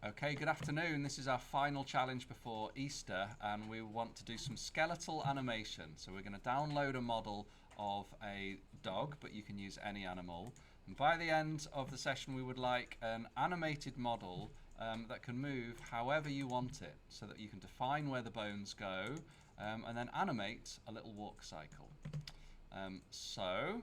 Okay, good afternoon. This is our final challenge before Easter, and we want to do some skeletal animation. So we're going to download a model of a dog, but you can use any animal. And by the end of the session, we would like an animated model that can move however you want it, so that you can define where the bones go, and then animate a little walk cycle. So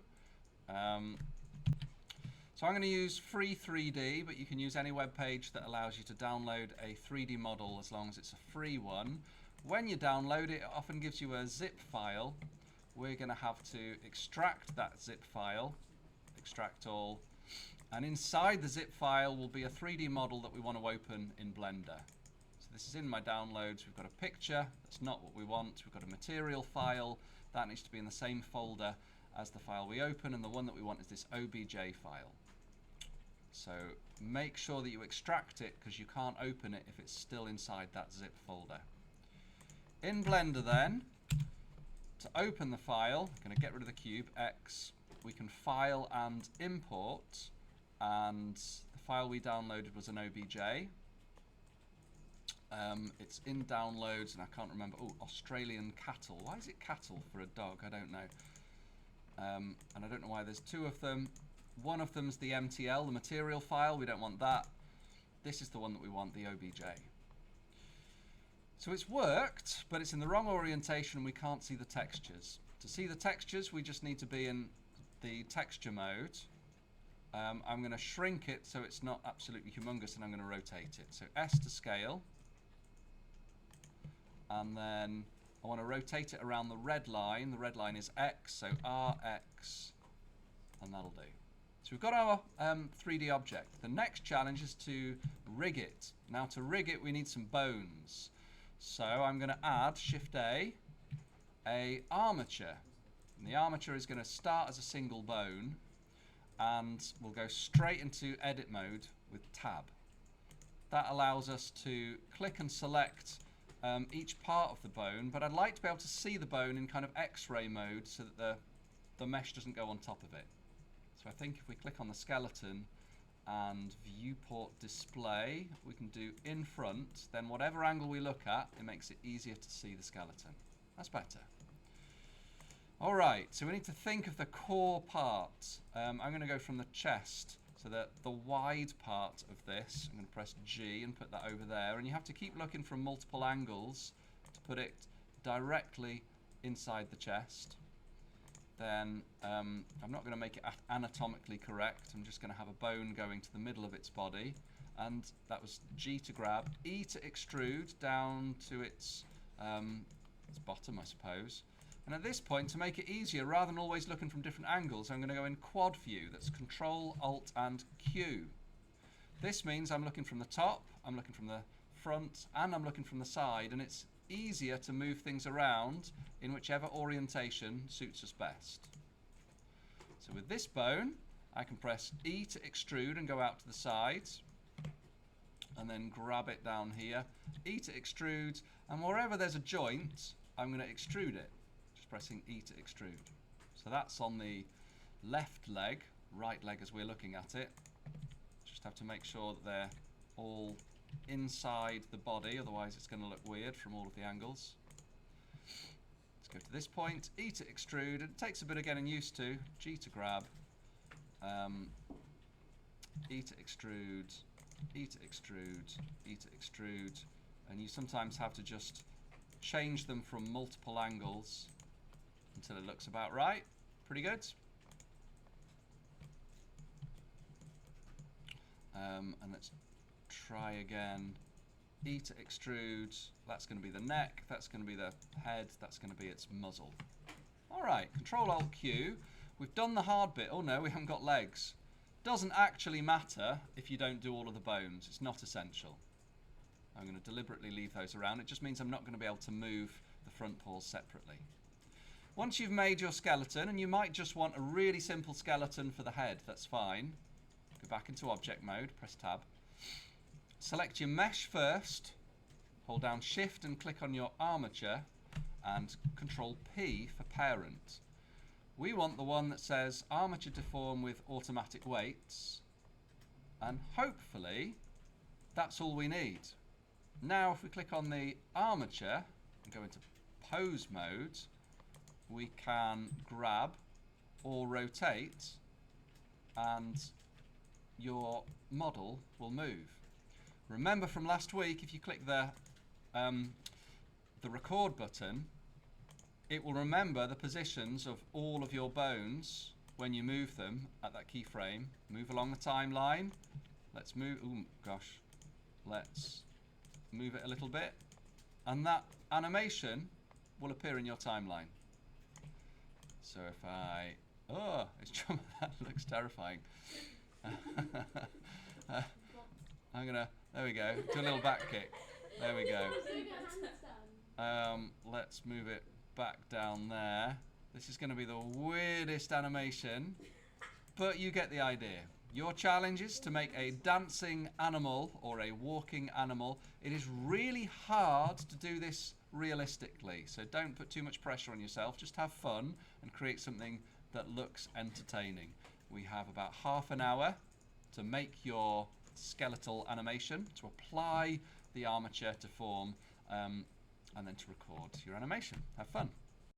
I'm going to use free 3D, but you can use any web page that allows you to download a 3D model as long as it's a free one. When you download it, it often gives you a zip file. We're going to have to extract that zip file, extract all, and inside the zip file will be a 3D model that we want to open in Blender. So this is in my downloads. We've got a picture. That's not what we want. We've got a material file. That needs to be in the same folder as the file we open, and the one that we want is this OBJ file. So make sure that you extract it, because you can't open it if it's still inside that zip folder. In Blender then, to open the file, I'm going to get rid of the cube, X, we can file and import, and the file we downloaded was an OBJ. It's in downloads, and I can't remember, Australian cattle. Why is it cattle for a dog? I don't know. And I don't know why there's two of them. One of them's the MTL, the material file. We don't want that. This is the one that we want, the OBJ. So it's worked, but it's in the wrong orientation and we can't see the textures. To see the textures, we just need to be in the texture mode. I'm going to shrink it so it's not absolutely humongous, and I'm going to rotate it. So S to scale. And then I want to rotate it around the red line. The red line is X, so RX, and that'll do. So we've got our 3D object. The next challenge is to rig it. Now to rig it, we need some bones. So I'm going to add, Shift A armature. And the armature is going to start as a single bone, and we'll go straight into edit mode with Tab. That allows us to click and select each part of the bone, but I'd like to be able to see the bone in kind of X-ray mode so that the mesh doesn't go on top of it. So I think if we click on the skeleton and viewport display, we can do in front, then whatever angle we look at, it makes it easier to see the skeleton. That's better. All right, so we need to think of the core part. I'm going to go from the chest, so that the wide part of this, I'm going to press G and put that over there, and you have to keep looking from multiple angles to put it directly inside the chest. Then I'm not going to make it anatomically correct. I'm just going to have a bone going to the middle of its body, and that was G to grab, E to extrude down to its bottom, I suppose. And at this point, to make it easier, rather than always looking from different angles, I'm going to go in quad view. That's Control, Alt, and Q. This means I'm looking from the top, I'm looking from the front, and I'm looking from the side, and it's easier to move things around in whichever orientation suits us best. So with this bone, I can press E to extrude and go out to the sides, and then grab it down here, E to extrude, and wherever there's a joint, I'm going to extrude it, just pressing E to extrude. So that's on the left leg, right leg as we're looking at it. Just have to make sure that they're all inside the body, otherwise it's going to look weird from all of the angles. Let's go to this point, E to extrude. It takes a bit of getting used to. G to grab, E to extrude, E to extrude, E to extrude, and you sometimes have to just change them from multiple angles until it looks about right. Pretty good. And let's try again. E to extrude, that's going to be the neck, that's going to be the head, that's going to be its muzzle. Alright, Control Alt Q. We've done the hard bit. Oh no, we haven't got legs. Doesn't actually matter if you don't do all of the bones. It's not essential. I'm going to deliberately leave those around. It just means I'm not going to be able to move the front paws separately. Once you've made your skeleton, and you might just want a really simple skeleton for the head, that's fine. Go back into object mode, press Tab. Select your mesh first, hold down Shift and click on your armature, and Control P for parent. We want the one that says armature deform with automatic weights, and hopefully that's all we need. Now if we click on the armature and go into pose mode, we can grab or rotate and your model will move. Remember from last week, if you click the record button, it will remember the positions of all of your bones when you move them at that keyframe. Move along the timeline. Let's move, let's move it a little bit. And that animation will appear in your timeline. So if I, that looks terrifying. I'm gonna, there we go, do a little back kick. There we go. Let's move it back down there. This is going to be the weirdest animation, but you get the idea. Your challenge is to make a dancing animal or a walking animal. It is really hard to do this realistically, so don't put too much pressure on yourself. Just have fun and create something that looks entertaining. We have about half an hour to make your skeletal animation, to apply the armature to form, and then to record your animation. Have fun.